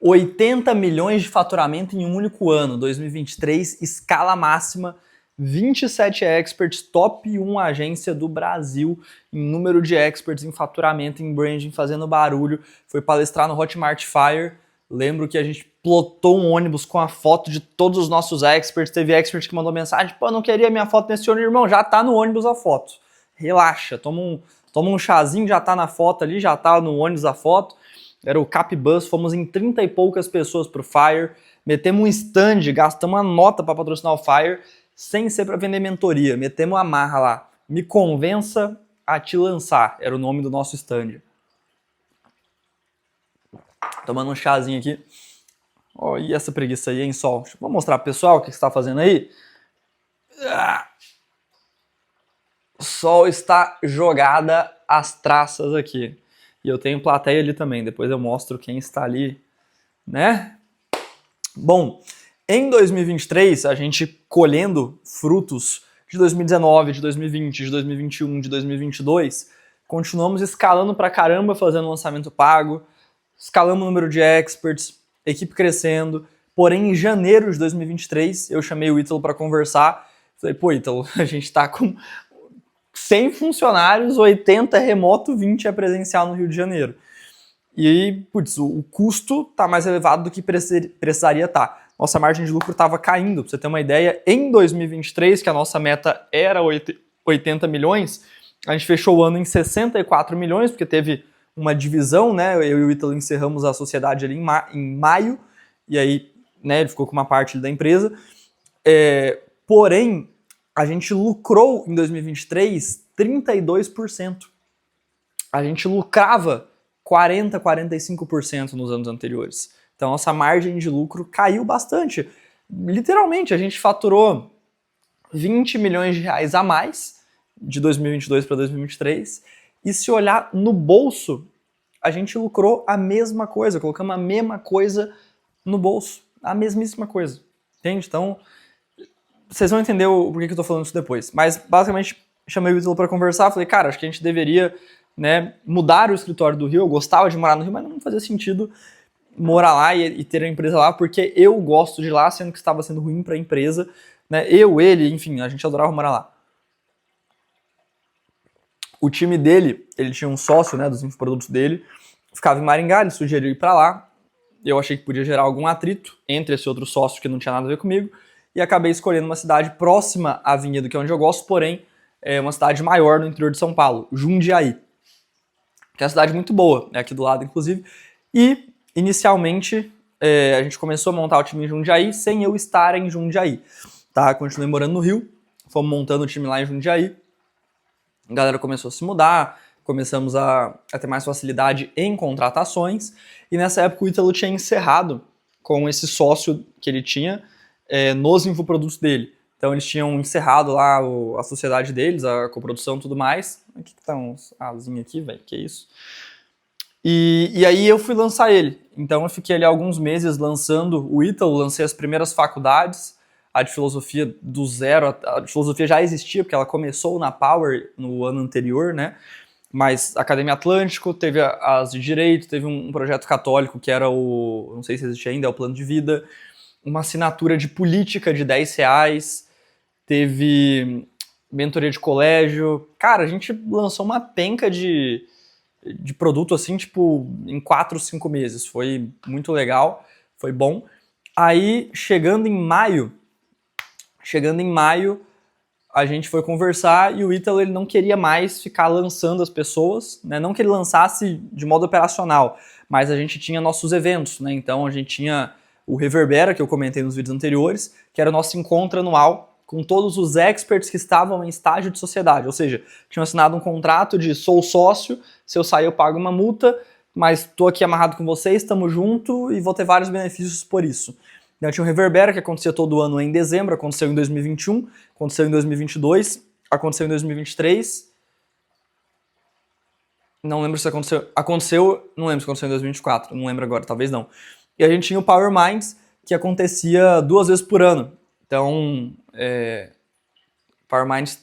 80 milhões de faturamento em um único ano, 2023, escala máxima, 27 experts, top 1 agência do Brasil em número de experts em faturamento, em branding, fazendo barulho. Foi palestrar no Hotmart Fire. Lembro que a gente plotou um ônibus com a foto de todos os nossos experts. Teve expert que mandou mensagem, pô, não queria minha foto nesse ônibus. Irmão, já tá no ônibus a foto. Relaxa, toma um chazinho, já tá na foto ali, já tá no ônibus a foto. Era o Capbus, fomos em 30 e poucas pessoas pro Fire, metemos um stand, gastamos uma nota para patrocinar o Fire, sem ser para vender mentoria, metemos a marra lá. Me convença a te lançar, era o nome do nosso stand. Tomando um chazinho aqui. Oh, e essa preguiça aí, hein, Sol? Vou mostrar pro pessoal o que você está fazendo aí. O Sol está jogada às traças aqui. E eu tenho plateia ali também, depois eu mostro quem está ali, né? Bom, em 2023, a gente colhendo frutos de 2019, de 2020, de 2021, de 2022, continuamos escalando pra caramba, fazendo lançamento pago, escalamos o número de experts, equipe crescendo, porém em janeiro de 2023, eu chamei o Ítalo para conversar, falei, pô, Ítalo, a gente tá com 100 funcionários, 80 é remoto, 20 é presencial no Rio de Janeiro. E aí, putz, o custo tá mais elevado do que precisaria estar. Nossa margem de lucro estava caindo, pra você ter uma ideia, em 2023, que a nossa meta era 80 milhões, a gente fechou o ano em 64 milhões, porque teve uma divisão, né? Eu e o Ítalo encerramos a sociedade ali em maio, e aí, né, ele ficou com uma parte da empresa. Porém, a gente lucrou em 2023 32%. A gente lucrava 40%, 45% nos anos anteriores. Então, nossa margem de lucro caiu bastante. Literalmente, a gente faturou 20 milhões de reais a mais de 2022 para 2023. E se olhar no bolso, a gente lucrou a mesma coisa. Colocamos a mesma coisa no bolso. A mesmíssima coisa. Entende? Então, vocês vão entender o porquê que eu tô falando isso depois. Mas, basicamente, chamei o Ítalo para conversar. Falei, cara, acho que a gente deveria, né, mudar o escritório do Rio. Eu gostava de morar no Rio, mas não fazia sentido morar lá e ter a empresa lá, porque eu gosto de lá, sendo que estava sendo ruim para a empresa. Né? Ele, enfim, a gente adorava morar lá. O time dele, ele tinha um sócio, né, dos infoprodutos dele, ficava em Maringá, ele sugeriu ir para lá. Eu achei que podia gerar algum atrito entre esse outro sócio que não tinha nada a ver comigo, e acabei escolhendo uma cidade próxima à Vinhedo, que é onde eu gosto, porém é uma cidade maior no interior de São Paulo, Jundiaí, que é uma cidade muito boa, é aqui do lado, inclusive. E, inicialmente, a gente começou a montar o time em Jundiaí sem eu estar em Jundiaí. Tá? Continuei morando no Rio, fomos montando o time lá em Jundiaí, a galera começou a se mudar, começamos a ter mais facilidade em contratações, e nessa época o Ítalo tinha encerrado com esse sócio que ele tinha nos infoprodutos dele. Então eles tinham encerrado lá a sociedade deles, a coprodução e tudo mais. O que tá uns asinhos aqui, velho? Que isso? E aí eu fui lançar ele. Então eu fiquei ali alguns meses lançando o Ítalo, lancei as primeiras faculdades, a de filosofia do zero. A de filosofia já existia, porque ela começou na Power no ano anterior, né? Mas Academia Atlântico, teve as de Direito, teve um projeto católico que era não sei se existe ainda, é o Plano de Vida, uma assinatura de política de R$10, teve mentoria de colégio. Cara, a gente lançou uma penca de produto assim, tipo, em 4, 5 meses. Foi muito legal, foi bom. Aí, chegando em maio, a gente foi conversar e o Ítalo ele não queria mais ficar lançando as pessoas, né? Não que ele lançasse de modo operacional, mas a gente tinha nossos eventos, né? Então a gente tinha o Reverbera, que eu comentei nos vídeos anteriores, que era o nosso encontro anual com todos os experts que estavam em estágio de sociedade, ou seja, tinham assinado um contrato de sou sócio, se eu sair eu pago uma multa, mas estou aqui amarrado com vocês, estamos junto e vou ter vários benefícios por isso. Então, tinha o Reverbera, que acontecia todo ano em dezembro, aconteceu em 2021, aconteceu em 2022, aconteceu em 2023. Não lembro se aconteceu, não lembro se aconteceu em 2024, não lembro agora, talvez não. E a gente tinha o Power Minds, que acontecia 2 vezes por ano. Então, Power Minds...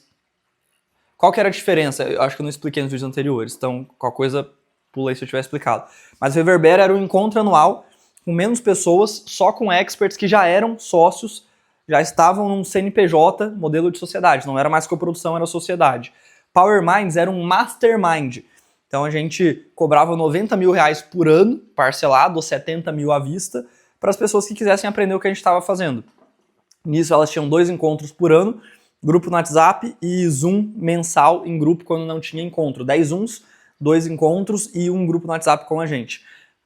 Qual que era a diferença? Eu acho que eu não expliquei nos vídeos anteriores, então qualquer coisa pula aí se eu tiver explicado. Mas o Reverbera era um encontro anual com menos pessoas, só com experts que já eram sócios, já estavam num CNPJ, modelo de sociedade, não era mais coprodução, era sociedade. Power Minds era um mastermind. Então a gente cobrava 90 mil reais por ano, parcelado, ou 70 mil à vista, para as pessoas que quisessem aprender o que a gente estava fazendo. Nisso elas tinham 2 encontros por ano, grupo no WhatsApp e Zoom mensal em grupo quando não tinha encontro. 10 Zooms, 2 encontros e um grupo no WhatsApp com a gente.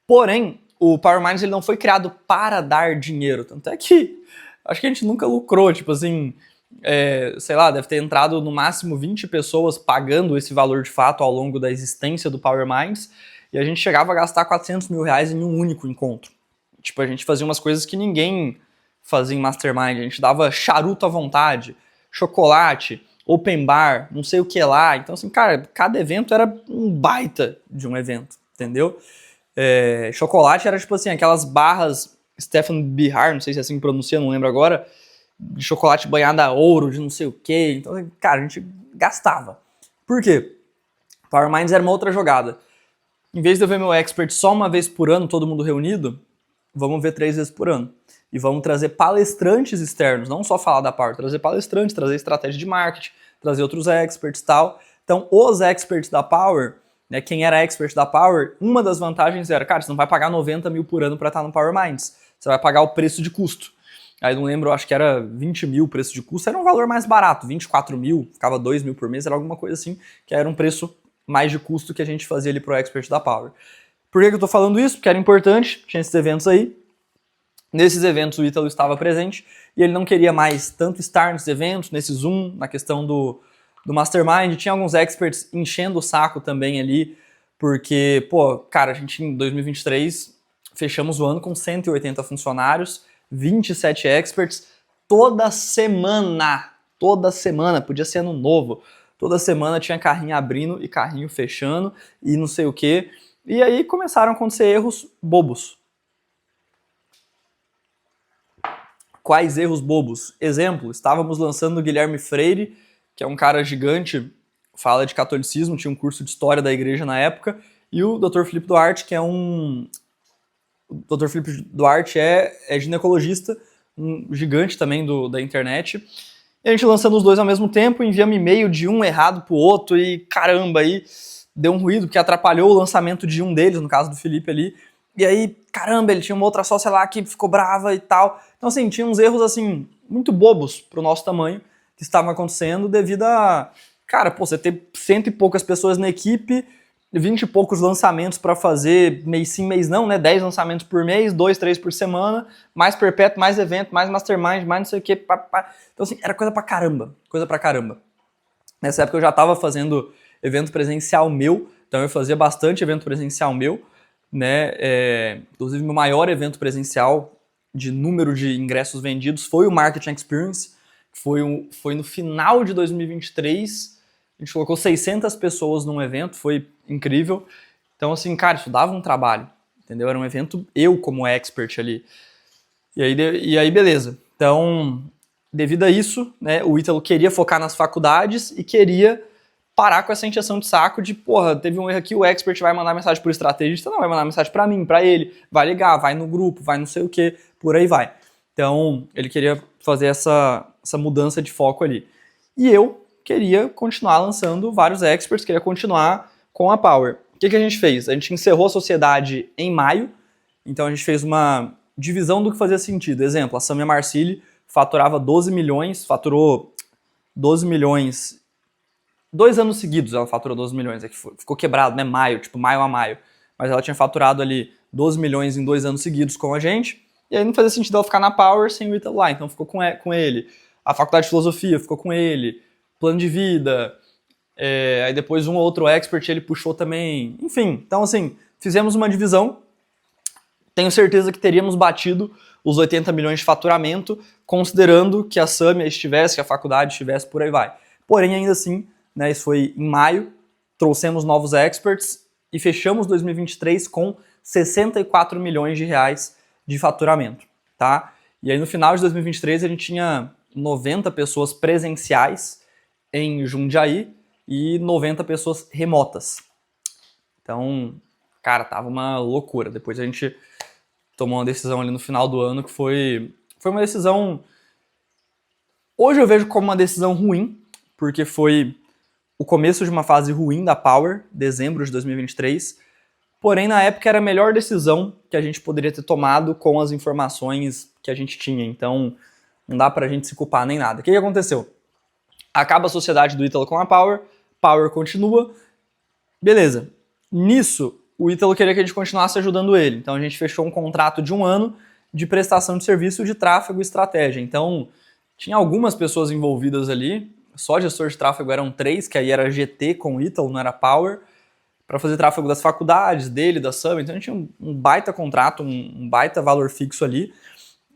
Porém, o Power Minds ele não foi criado para dar dinheiro, tanto é que acho que a gente nunca lucrou, tipo assim, sei lá, deve ter entrado no máximo 20 pessoas pagando esse valor de fato ao longo da existência do Power Minds, e a gente chegava a gastar 400 mil reais em um único encontro. Tipo, a gente fazia umas coisas que ninguém fazia em Mastermind, a gente dava charuto à vontade, chocolate, open bar, não sei o que lá. Então, assim, cara, cada evento era um baita de um evento, entendeu? Chocolate era, tipo assim, aquelas barras Stefan Bihar, não sei se é assim que pronuncia, não lembro agora, de chocolate banhado a ouro, de não sei o que. Então, cara, a gente gastava. Por quê? Power Minds era uma outra jogada. Em vez de eu ver meu expert só uma vez por ano, todo mundo reunido, vamos ver 3 vezes por ano. E vamos trazer palestrantes externos, não só falar da Power, trazer palestrantes, trazer estratégia de marketing, trazer outros experts e tal. Então, os experts da Power, né, quem era expert da Power, uma das vantagens era, cara, você não vai pagar 90 mil por ano para estar no Power Minds, você vai pagar o preço de custo. Aí não lembro, acho que era 20 mil o preço de custo, era um valor mais barato, 24 mil, ficava 2 mil por mês, era alguma coisa assim, que era um preço mais de custo que a gente fazia ali pro expert da Power. Por que eu tô falando isso? Porque era importante, tinha esses eventos aí. Nesses eventos o Ítalo estava presente e ele não queria mais tanto estar nesses eventos, nesse Zoom, na questão do Mastermind. Tinha alguns experts enchendo o saco também ali, porque, pô, cara, a gente em 2023 fechamos o ano com 180 funcionários, 27 experts, toda semana, podia ser ano novo, toda semana tinha carrinho abrindo e carrinho fechando e não sei o que. E aí começaram a acontecer erros bobos. Quais erros bobos? Exemplo, estávamos lançando o Guilherme Freire, que é um cara gigante, fala de catolicismo, tinha um curso de história da igreja na época, e o Dr. Felipe Duarte, que é o Dr. Felipe Duarte é ginecologista, um gigante também da internet. E a gente lançando os dois ao mesmo tempo, enviamos e-mail de um errado pro outro, e caramba, aí deu um ruído, porque atrapalhou o lançamento de um deles, no caso do Felipe ali. E aí, caramba, ele tinha uma outra sócia lá que ficou brava e tal. Então, assim, tinha uns erros, assim, muito bobos pro nosso tamanho que estavam acontecendo devido a, cara, pô, você ter 100 e poucas pessoas na equipe, 20 e poucos lançamentos para fazer mês sim, mês não, né? 10 lançamentos por mês, 2, 3 por semana, mais perpétuo, mais evento, mais mastermind, mais não sei o que. Então, assim, era coisa pra caramba. Nessa época eu já tava fazendo evento presencial meu, então eu fazia bastante evento presencial meu, né? Inclusive, meu maior evento presencial de número de ingressos vendidos foi o Marketing Experience, que foi no final de 2023. A gente colocou 600 pessoas num evento, foi incrível. Então, assim, cara, isso dava um trabalho, entendeu? Era um evento eu como expert ali. E aí beleza. Então, devido a isso, né, o Ítalo queria focar nas faculdades e queria parar com essa encheção de saco de, porra, teve um erro aqui, o expert vai mandar mensagem pro estrategista, não, vai mandar mensagem pra mim, pra ele, vai ligar, vai no grupo, vai não sei o que, por aí vai. Então, ele queria fazer essa mudança de foco ali. E eu queria continuar lançando vários experts, queria continuar com a Power. O que a gente fez? A gente encerrou a sociedade em maio, então a gente fez uma divisão do que fazia sentido. Exemplo, a Samia Marcilli faturava 12 milhões, faturou 12 milhões 2 anos seguidos ela faturou 12 milhões, é que ficou quebrado, né, maio a maio, mas ela tinha faturado ali 12 milhões em 2 anos seguidos com a gente, e aí não fazia sentido ela ficar na Power sem o Ítalo lá, então ficou com ele. A faculdade de filosofia ficou com ele, plano de vida, aí depois um ou outro expert ele puxou também, enfim, então assim, fizemos uma divisão, tenho certeza que teríamos batido os 80 milhões de faturamento, considerando que a Samia estivesse, que a faculdade estivesse, por aí vai. Porém, ainda assim, né, isso foi em maio, trouxemos novos experts e fechamos 2023 com 64 milhões de reais de faturamento, tá? E aí no final de 2023 a gente tinha 90 pessoas presenciais em Jundiaí e 90 pessoas remotas. Então, cara, tava uma loucura. Depois a gente tomou uma decisão ali no final do ano que foi uma decisão... Hoje eu vejo como uma decisão ruim, porque foi o começo de uma fase ruim da Power, dezembro de 2023, porém na época era a melhor decisão que a gente poderia ter tomado com as informações que a gente tinha, então não dá pra gente se culpar nem nada. O que aconteceu? Acaba a sociedade do Ítalo com a Power, Power continua, beleza. Nisso, o Ítalo queria que a gente continuasse ajudando ele, então a gente fechou um contrato de 1 ano de prestação de serviço de tráfego e estratégia, então tinha algumas pessoas envolvidas ali, só gestor de tráfego eram 3, que aí era GT com o Ítalo, não era Power, para fazer tráfego das faculdades, dele, da Summit, então a gente tinha um baita contrato, um baita valor fixo ali,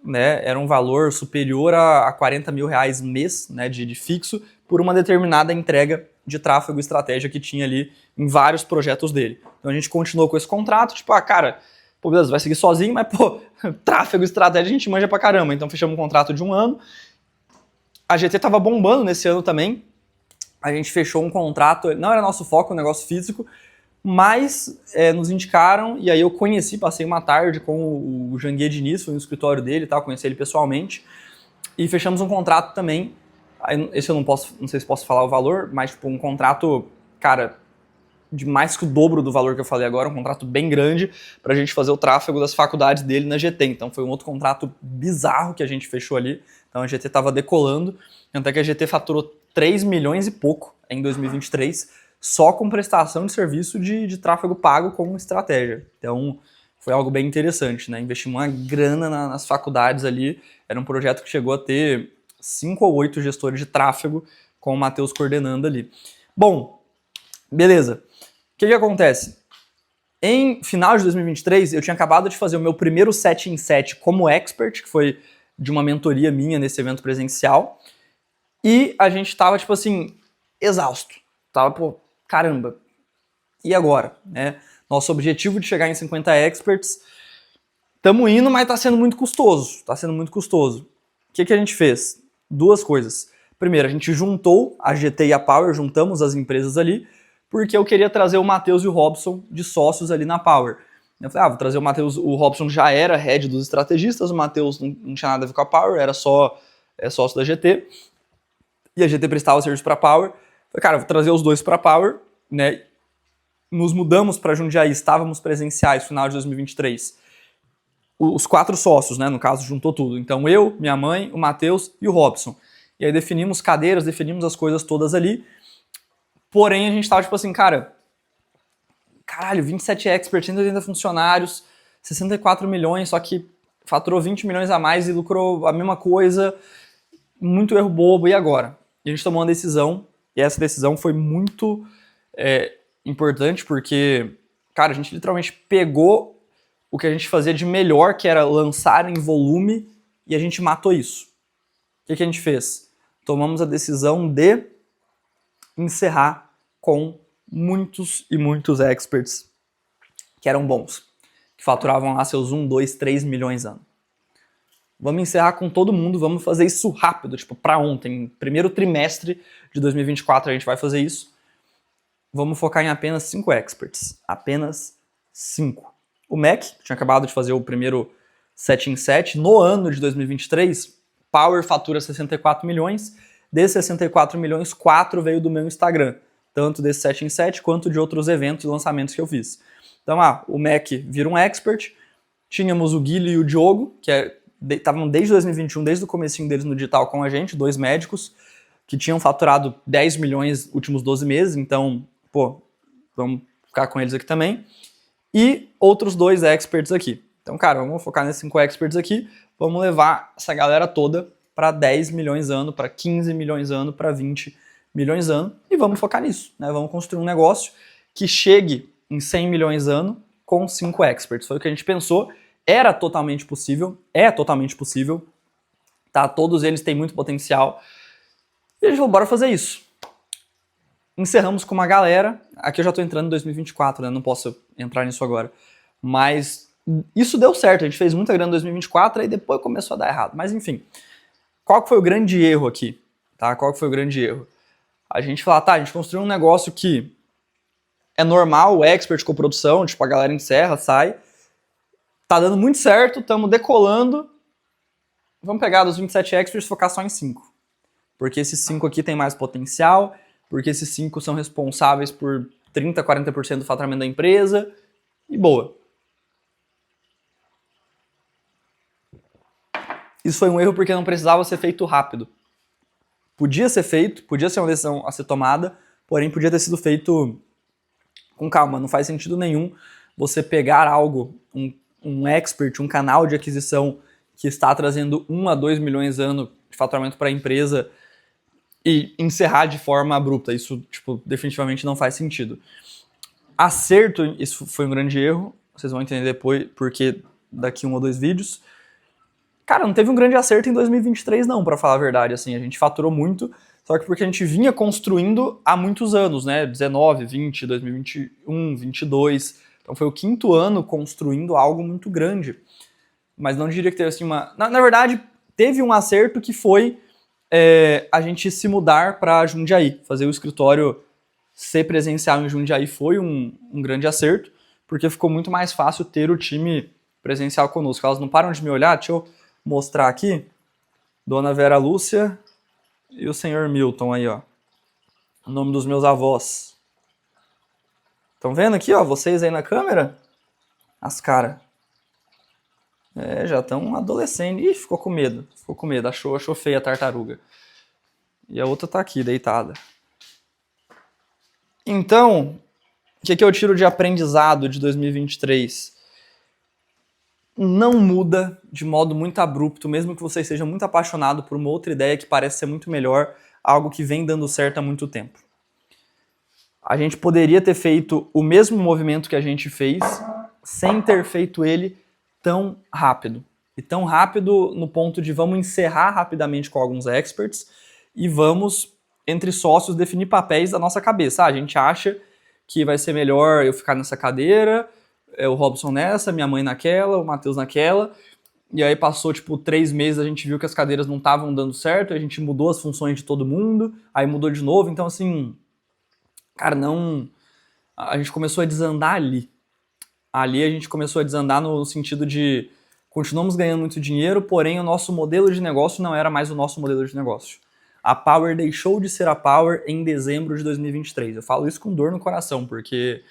né? Era um valor superior a 40 mil reais mês, né, de fixo, por uma determinada entrega de tráfego e estratégia que tinha ali em vários projetos dele. Então a gente continuou com esse contrato, tipo, cara, pô, beleza, vai seguir sozinho, mas, pô, tráfego e estratégia a gente manja pra caramba, então fechamos um contrato de 1 ano, a GT tava bombando nesse ano também, a gente fechou um contrato, não era nosso foco, um negócio físico, mas nos indicaram, e aí eu passei uma tarde com o Janguier Diniz, foi no escritório dele, tá? Conheci ele pessoalmente, e fechamos um contrato também, esse eu não sei se posso falar o valor, mas tipo um contrato, cara, de mais que o dobro do valor que eu falei agora, um contrato bem grande, pra gente fazer o tráfego das faculdades dele na GT, então foi um outro contrato bizarro que a gente fechou ali, então a GT tava decolando, até que a GT faturou 3 milhões e pouco em 2023, só com prestação de serviço de tráfego pago como estratégia. Então, foi algo bem interessante, né? Investimos uma grana nas faculdades ali, era um projeto que chegou a ter 5 ou 8 gestores de tráfego, com o Matheus coordenando ali. Bom, beleza. O que acontece? Em final de 2023, eu tinha acabado de fazer o meu primeiro 7 em 7 como expert, que foi de uma mentoria minha nesse evento presencial, e a gente tava, tipo assim, exausto. Tava, pô, caramba, e agora? Né? Nosso objetivo de chegar em 50 experts, estamos indo, mas está sendo muito custoso. Está sendo muito custoso. O que a gente fez? 2 coisas. Primeiro, a gente juntou a GT e a Power, juntamos as empresas ali, porque eu queria trazer o Matheus e o Robson de sócios ali na Power. Eu falei, vou trazer o Matheus, o Robson já era head dos estrategistas, o Matheus não tinha nada a ver com a Power, era só sócio da GT, e a GT prestava serviço para a Power. Eu falei, cara, vou trazer os dois para a Power, né? Nos mudamos para Jundiaí, estávamos presenciais no final de 2023. Os 4 sócios, né? No caso, juntou tudo. Então eu, minha mãe, o Matheus e o Robson. E aí definimos cadeiras, definimos as coisas todas ali. Porém, a gente tava tipo assim, caralho, 27 experts, 180 funcionários, 64 milhões, só que faturou 20 milhões a mais e lucrou a mesma coisa, muito erro bobo, e agora? E a gente tomou uma decisão, e essa decisão foi muito importante, porque, cara, a gente literalmente pegou o que a gente fazia de melhor, que era lançar em volume, e a gente matou isso. O que a gente fez? Tomamos a decisão de encerrar com muitos e muitos experts que eram bons, que faturavam lá seus 1, 2, 3 milhões ano. Vamos encerrar com todo mundo, vamos fazer isso rápido, tipo, para ontem, primeiro trimestre de 2024 a gente vai fazer isso. Vamos focar em apenas 5 experts, apenas 5. O Mac, que tinha acabado de fazer o primeiro 7 em 7, no ano de 2023, Power fatura 64 milhões, desses 64 milhões, 4 veio do meu Instagram, tanto desse 7 em 7 quanto de outros eventos e lançamentos que eu fiz. Então, o Mac vira um expert, tínhamos o Guilherme e o Diogo, que estavam desde 2021, desde o comecinho deles no digital com a gente, 2 médicos, que tinham faturado 10 milhões nos últimos 12 meses, então, pô, vamos ficar com eles aqui também. E outros 2 experts aqui. Então, cara, vamos focar nesses 5 experts aqui, vamos levar essa galera toda para 10 milhões ano, para 15 milhões ano, para 20 milhões ano, e vamos focar nisso, né? Vamos construir um negócio que chegue em 100 milhões ano com 5 experts. Foi o que a gente pensou, era totalmente possível, é totalmente possível, tá? Todos eles têm muito potencial, e a gente falou, bora fazer isso. Encerramos com uma galera, aqui eu já estou entrando em 2024, né? Não posso entrar nisso agora, mas isso deu certo, a gente fez muita grana em 2024 e depois começou a dar errado, mas enfim. Qual que foi o grande erro aqui? Tá? Qual que foi o grande erro? A gente fala, a gente construiu um negócio que é normal, o expert com produção, tipo, a galera encerra, sai, tá dando muito certo, estamos decolando. Vamos pegar dos 27 experts e focar só em 5. Porque esses 5 aqui têm mais potencial, porque esses 5 são responsáveis por 30%, 40% do faturamento da empresa, e boa. Isso foi um erro porque não precisava ser feito rápido. Podia ser feito, podia ser uma decisão a ser tomada, porém podia ter sido feito com calma. Não faz sentido nenhum você pegar algo, um expert, um canal de aquisição que está trazendo 1 a 2 milhões ano de faturamento para a empresa e encerrar de forma abrupta. Isso, definitivamente não faz sentido. Acerto, isso foi um grande erro. Vocês vão entender depois, porque daqui 1 ou 2 vídeos. Cara, não teve um grande acerto em 2023 não, pra falar a verdade, assim, a gente faturou muito, só que porque a gente vinha construindo há muitos anos, né, 19, 20, 2021, 22, então foi o 5º ano construindo algo muito grande, mas não diria que teve assim uma... Na verdade, teve um acerto que foi a gente se mudar pra Jundiaí, fazer o escritório ser presencial em Jundiaí foi um grande acerto, porque ficou muito mais fácil ter o time presencial conosco. Elas não param de me olhar, deixa eu mostrar aqui, Dona Vera Lúcia e o senhor Milton aí, ó. O nome dos meus avós. Estão vendo aqui, ó, vocês aí na câmera? As caras. Já estão adolescendo. Ih, ficou com medo, achou feia a tartaruga. E a outra tá aqui, deitada. Então, o que eu tiro de aprendizado de 2023? Não muda de modo muito abrupto, mesmo que você seja muito apaixonado por uma outra ideia que parece ser muito melhor, algo que vem dando certo há muito tempo. A gente poderia ter feito o mesmo movimento que a gente fez, sem ter feito ele tão rápido. E tão rápido no ponto de vamos encerrar rapidamente com alguns experts e vamos, entre sócios, definir papéis da nossa cabeça. A gente acha que vai ser melhor eu ficar nessa cadeira, o Robson nessa, minha mãe naquela, o Matheus naquela, e aí passou 3 meses, a gente viu que as cadeiras não estavam dando certo, a gente mudou as funções de todo mundo, aí mudou de novo, então assim, cara, a gente começou a desandar ali. Ali a gente começou a desandar no sentido de continuamos ganhando muito dinheiro, porém o nosso modelo de negócio não era mais o nosso modelo de negócio. A Power deixou de ser a Power em dezembro de 2023. Eu falo isso com dor no coração, porque...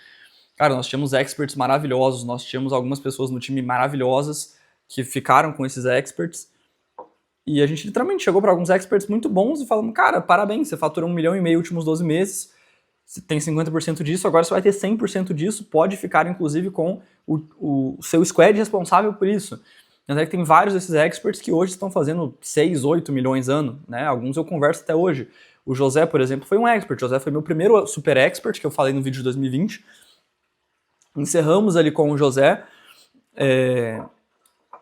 Cara, nós tínhamos experts maravilhosos, nós tínhamos algumas pessoas no time maravilhosas que ficaram com esses experts. E a gente literalmente chegou para alguns experts muito bons e falamos, cara, parabéns, você faturou 1,5 milhão nos últimos 12 meses, você tem 50% disso, agora você vai ter 100% disso, pode ficar inclusive com o seu squad responsável por isso. Até que tem vários desses experts que hoje estão fazendo 6, 8 milhões ano, né? Alguns eu converso até hoje. O José, por exemplo, foi um expert. O José foi meu primeiro super expert, que eu falei no vídeo de 2020. Encerramos ali com o José,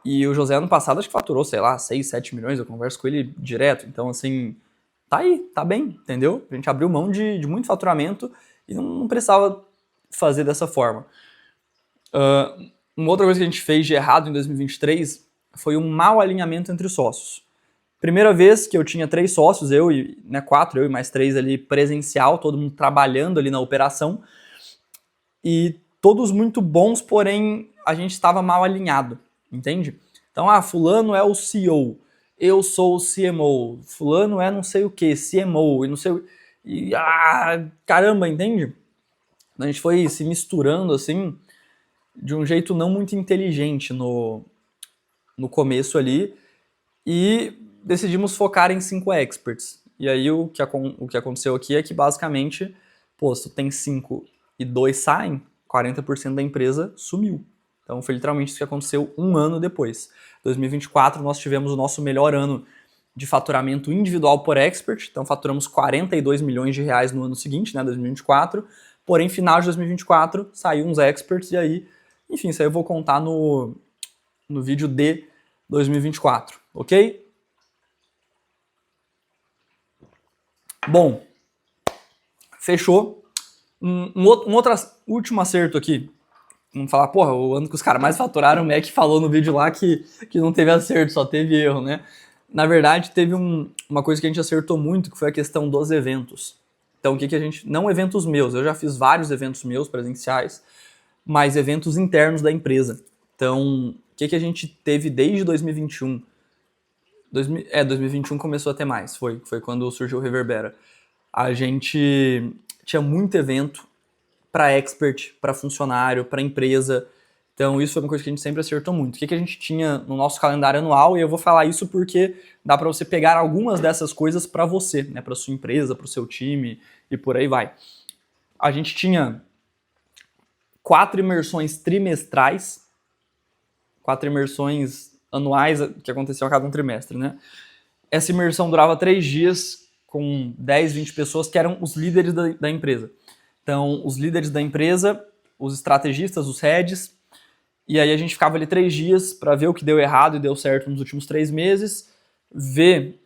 e o José ano passado acho que faturou, 6, 7 milhões, eu converso com ele direto, então assim, tá aí, tá bem, entendeu? A gente abriu mão de muito faturamento e não precisava fazer dessa forma. Uma outra coisa que a gente fez de errado em 2023 foi um mau alinhamento entre os sócios. Primeira vez que eu tinha 3 sócios, 4, eu e mais 3 ali presencial, todo mundo trabalhando ali na operação, e todos muito bons, porém a gente estava mal alinhado, entende? Então, fulano é o CEO, eu sou o CMO, fulano é não sei o que, CMO, e não sei o... E, caramba, entende? A gente foi se misturando, assim, de um jeito não muito inteligente no começo ali, e decidimos focar em 5 experts. E aí o que aconteceu aqui é que, basicamente, se tu tem 5 e 2 saem, 40% da empresa sumiu. Então foi literalmente isso que aconteceu um ano depois. Em 2024 nós tivemos o nosso melhor ano de faturamento individual por expert, então faturamos 42 milhões de reais no ano seguinte, né, 2024, porém final de 2024 saiu uns experts e aí, enfim, isso aí eu vou contar no vídeo de 2024, ok? Bom, fechou. Um outro último acerto aqui. Vamos falar, o ano que os caras mais faturaram, o Mac falou no vídeo lá que não teve acerto, só teve erro, né? Na verdade, teve uma coisa que a gente acertou muito, que foi a questão dos eventos. Então, o que a gente... Não eventos meus, eu já fiz vários eventos meus presenciais, mas eventos internos da empresa. Então, o que a gente teve desde 2021? 2021 começou a ter mais, foi quando surgiu o Reverbera. A gente tinha muito evento para expert, para funcionário, para empresa. Então isso foi uma coisa que a gente sempre acertou muito. O que a gente tinha no nosso calendário anual, e eu vou falar isso porque dá para você pegar algumas dessas coisas para você, né, para sua empresa, para o seu time e por aí vai. A gente tinha 4 imersões trimestrais, 4 imersões anuais que aconteciam a cada um trimestre, né? Essa imersão durava 3 dias com 10, 20 pessoas que eram os líderes da empresa. Então, os líderes da empresa, os estrategistas, os heads, e aí a gente ficava ali 3 dias para ver o que deu errado e deu certo nos últimos 3 meses, ver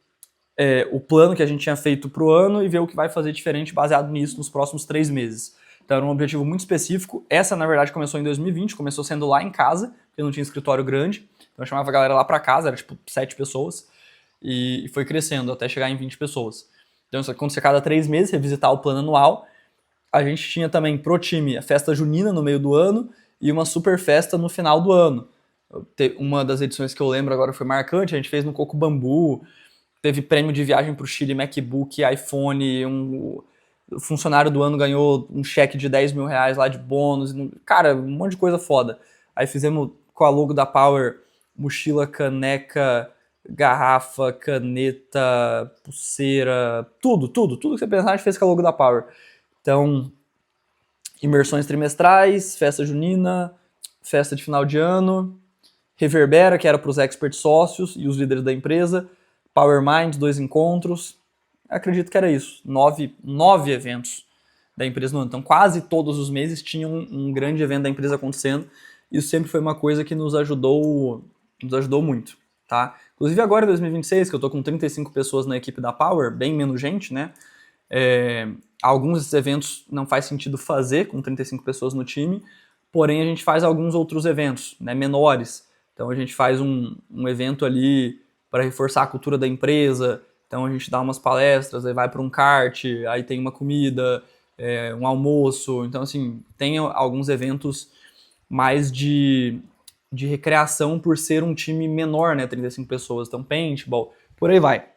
o plano que a gente tinha feito para o ano e ver o que vai fazer diferente baseado nisso nos próximos 3 meses. Então era um objetivo muito específico. Essa, na verdade, começou em 2020, começou sendo lá em casa, porque não tinha escritório grande. Então eu chamava a galera lá para casa, era tipo 7 pessoas, e foi crescendo até chegar em 20 pessoas. Então isso acontecia a cada 3 meses, revisitar o plano anual. A gente tinha também pro time a festa junina no meio do ano e uma super festa no final do ano. Uma das edições que eu lembro agora foi marcante, a gente fez no Coco Bambu, teve prêmio de viagem pro Chile, MacBook, iPhone, o funcionário do ano ganhou um cheque de 10 mil reais lá de bônus, cara, um monte de coisa foda. Aí fizemos com a logo da Power, mochila, caneca, garrafa, caneta, pulseira, tudo que você pensar a gente fez com a logo da Power. Então, imersões trimestrais, festa junina, festa de final de ano, Reverbera, que era para os expert sócios e os líderes da empresa, Power Mind, 2 encontros, acredito que era isso, 9 eventos da empresa no ano. Então, quase todos os meses tinha um grande evento da empresa acontecendo. Isso sempre foi uma coisa que nos ajudou muito, tá? Inclusive agora em 2026, que eu tô com 35 pessoas na equipe da Power, bem menos gente, né? Alguns desses eventos não faz sentido fazer com 35 pessoas no time, porém a gente faz alguns outros eventos, né, menores. Então a gente faz um evento ali para reforçar a cultura da empresa, então a gente dá umas palestras, aí vai para um kart, aí tem uma comida, um almoço, então assim, tem alguns eventos mais de recreação por ser um time menor, né, 35 pessoas, então paintball, por aí vai.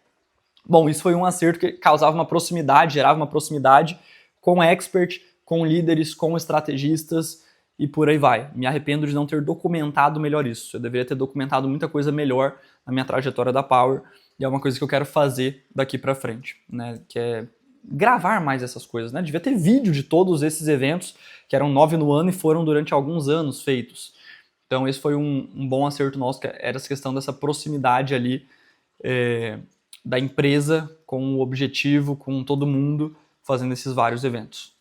Bom, isso foi um acerto que causava uma proximidade, gerava uma proximidade com expert, com líderes, com estrategistas e por aí vai. Me arrependo de não ter documentado melhor isso. Eu deveria ter documentado muita coisa melhor na minha trajetória da Power e é uma coisa que eu quero fazer daqui pra frente, né? Que é gravar mais essas coisas, né? Devia ter vídeo de todos esses eventos, que eram 9 no ano e foram durante alguns anos feitos. Então esse foi um bom acerto nosso, que era essa questão dessa proximidade ali, da empresa com o objetivo, com todo mundo, fazendo esses vários eventos.